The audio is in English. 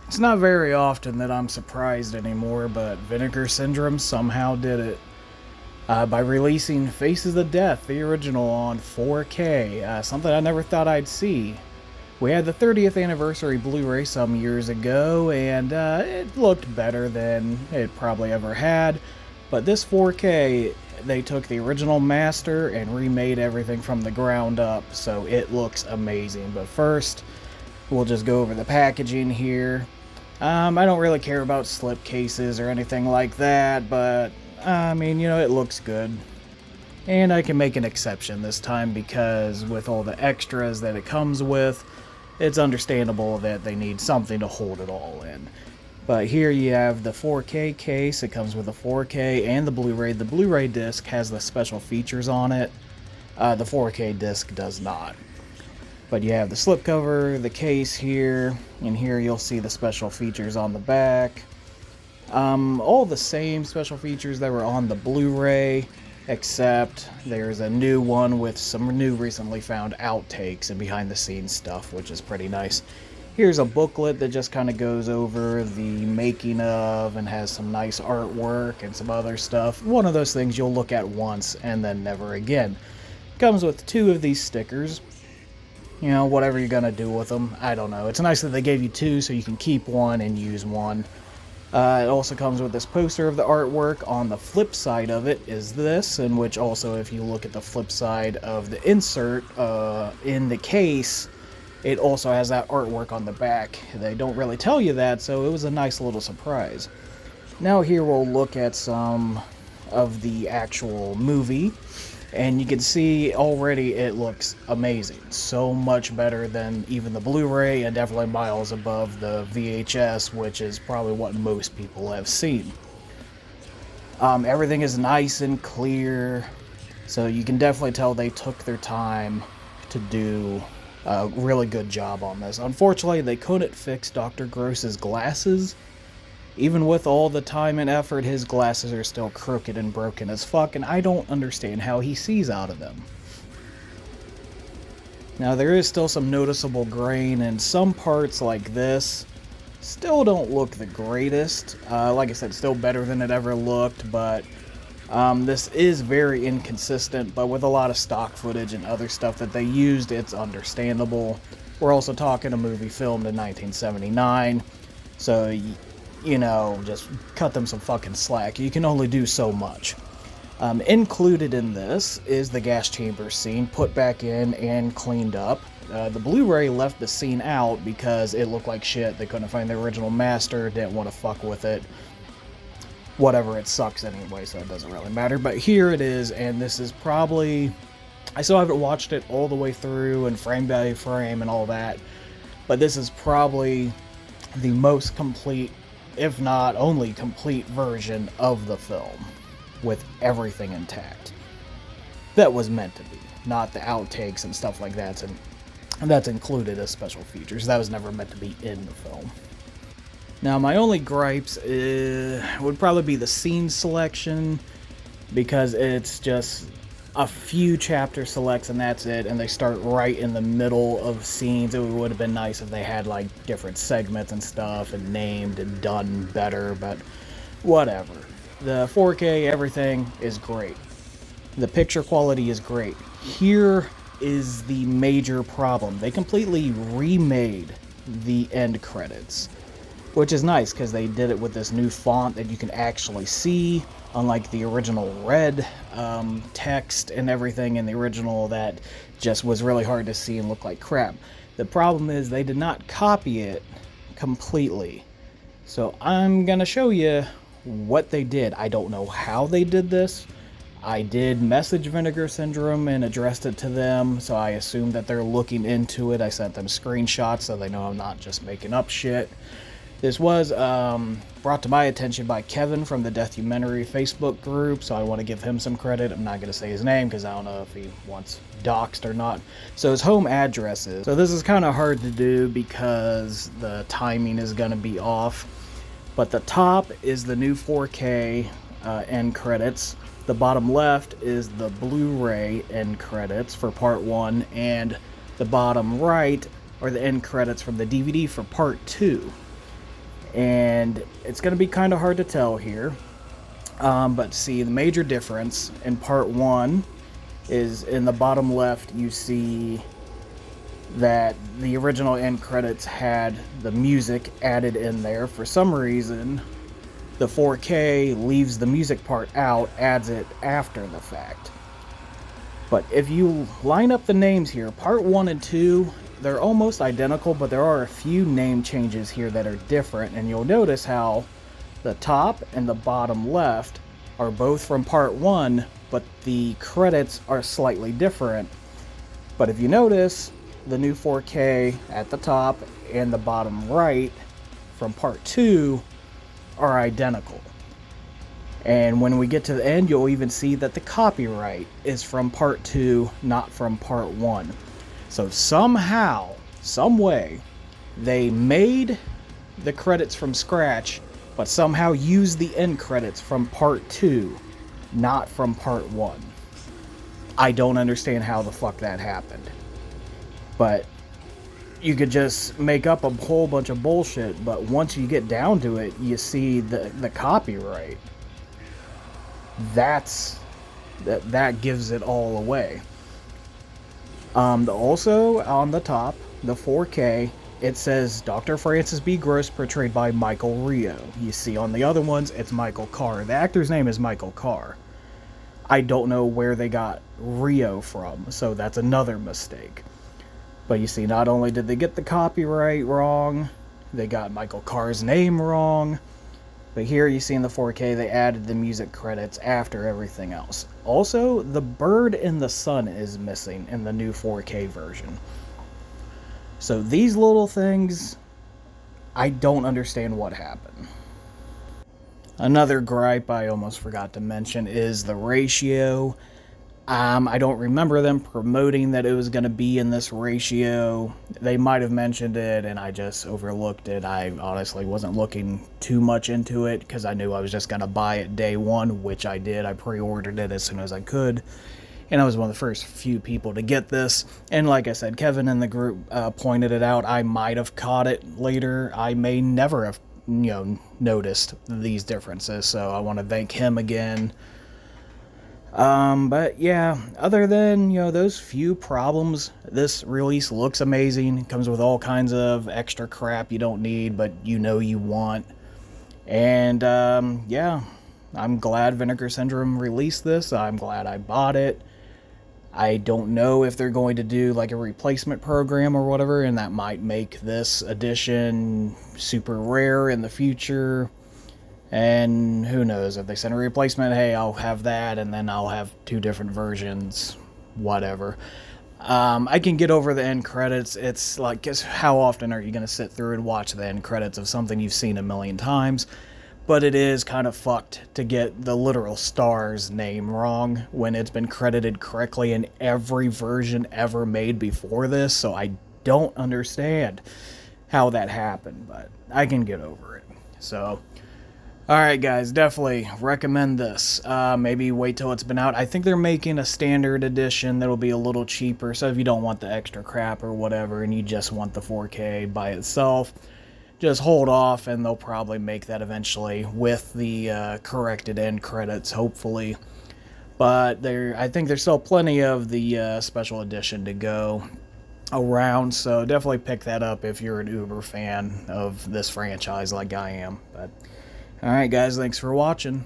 It's not very often that I'm surprised anymore, but Vinegar Syndrome somehow did it. By releasing Faces of Death, the original, on 4K, something I never thought I'd see. We had the 30th anniversary Blu-ray some years ago, and it looked better than it probably ever had. But this 4K, they took the original master and remade everything from the ground up, so it looks amazing. But first, we'll just go over the packaging here. I don't really care about slip cases or anything like that, but I mean, it looks good. And I can make an exception this time because with all the extras that it comes with, it's understandable that they need something to hold it all in. But here you have the 4K case. It comes with a 4K and the Blu-ray. The Blu-ray disc has the special features on it. The 4K disc does not. But you have the slipcover, the case here, and here you'll see the special features on the back. All the same special features that were on the Blu-ray, except there's a new one with some new recently found outtakes and behind the scenes stuff, which is pretty nice. Here's a booklet that just kind of goes over the making of and has some nice artwork and some other stuff. One of those things you'll look at once and then never again. Comes with 2 of these stickers. Whatever you're gonna do with them, I don't know. It's nice that they gave you 2 so you can keep one and use one. It also comes with this poster of the artwork. On the flip side of it is this, in which also, if you look at the flip side of the insert in the case, it also has that artwork on the back. They don't really tell you that, so it was a nice little surprise. Now here we'll look at some of the actual movie. And you can see already it looks amazing. So much better than even the Blu-ray, and definitely miles above the VHS, which is probably what most people have seen. Everything is nice and clear, so you can definitely tell they took their time to do a really good job on this. Unfortunately, they couldn't fix Dr. Gross's glasses. Even with all the time and effort, his glasses are still crooked and broken as fuck, and I don't understand how he sees out of them. Now, there is still some noticeable grain, and some parts like this still don't look the greatest. Like I said, still better than it ever looked, but this is very inconsistent, but with a lot of stock footage and other stuff that they used, it's understandable. We're also talking a movie filmed in 1979, so just cut them some fucking slack. You can only do so much. Included in this is the gas chamber scene, put back in and cleaned up. The Blu-ray left the scene out because it looked like shit. They couldn't find the original master, didn't want to fuck with it. Whatever, it sucks anyway, so it doesn't really matter. But here it is, and this is probably... I still haven't watched it all the way through and frame by frame and all that, but this is probably the most complete, if not only complete, version of the film, with everything intact. That was meant to be, not the outtakes and stuff like that, and that's included as special features. That was never meant to be in the film. Now, my only gripes would probably be the scene selection, because it's just a few chapter selects and that's it, and they start right in the middle of scenes. It would have been nice if they had like different segments and stuff and named and done better, but whatever. The 4K, everything is great. The picture quality is great. Here is the major problem. They completely remade the end credits, which is nice because they did it with this new font that you can actually see, unlike the original red text and everything in the original that just was really hard to see and looked like crap. The problem is they did not copy it completely. So I'm going to show you what they did. I don't know how they did this. I did message Vinegar Syndrome and addressed it to them, so I assume that they're looking into it. I sent them screenshots so they know I'm not just making up shit. This was brought to my attention by Kevin from the Deathhumanary Facebook group, so I want to give him some credit. I'm not going to say his name because I don't know if he wants doxxed or not. So his home address is... So this is kind of hard to do because the timing is going to be off. But the top is the new 4K end credits. The bottom left is the Blu-ray end credits for part 1, and the bottom right are the end credits from the DVD for part 2. and it's going to be kind of hard to tell here. But see, the major difference in part 1 is in the bottom left, you see that the original end credits had the music added in there. For some reason, the 4K leaves the music part out, adds it after the fact. But if you line up the names here, part 1 and 2, they're almost identical, but there are a few name changes here that are different, and you'll notice how the top and the bottom left are both from part 1, but the credits are slightly different. But if you notice, the new 4K at the top and the bottom right from part 2 are identical. And when we get to the end, you'll even see that the copyright is from part 2, not from part 1. So somehow, some way, they made the credits from scratch, but somehow used the end credits from part 2, not from part 1. I don't understand how the fuck that happened. But you could just make up a whole bunch of bullshit, but once you get down to it, you see the copyright. That gives it all away. Also on the top, the 4K, it says Dr. Francis B. Gross portrayed by Michael Rio. You see on the other ones, it's Michael Carr. The actor's name is Michael Carr. I don't know where they got Rio from, so that's another mistake. But you see, not only did they get the copyright wrong, they got Michael Carr's name wrong, but here you see in the 4K they added the music credits after everything else. Also, the bird in the sun is missing in the new 4K version. So these little things, I don't understand what happened. Another gripe I almost forgot to mention is the ratio. I don't remember them promoting that it was going to be in this ratio. They might have mentioned it and I just overlooked it. I honestly wasn't looking too much into it because I knew I was just going to buy it day one, which I did. I pre-ordered it as soon as I could. And I was one of the first few people to get this. And like I said, Kevin in the group pointed it out. I might have caught it later. I may never have, noticed these differences. So I want to thank him again. But yeah, other than, those few problems, this release looks amazing. It comes with all kinds of extra crap you don't need, but you want. And, yeah, I'm glad Vinegar Syndrome released this. I'm glad I bought it. I don't know if they're going to do like a replacement program or whatever, and that might make this edition super rare in the future. And who knows, if they send a replacement, hey, I'll have that, and then I'll have two different versions, whatever. I can get over the end credits. It's like, guess how often are you going to sit through and watch the end credits of something you've seen a million times? But it is kind of fucked to get the literal star's name wrong when it's been credited correctly in every version ever made before this, so I don't understand how that happened, but I can get over it. So, alright guys, definitely recommend this. Maybe wait till it's been out. I think they're making a standard edition that'll be a little cheaper, so if you don't want the extra crap or whatever and you just want the 4K by itself, just hold off and they'll probably make that eventually with the corrected end credits, hopefully. But I think there's still plenty of the special edition to go around, so definitely pick that up if you're an uber fan of this franchise like I am. But alright guys, thanks for watching.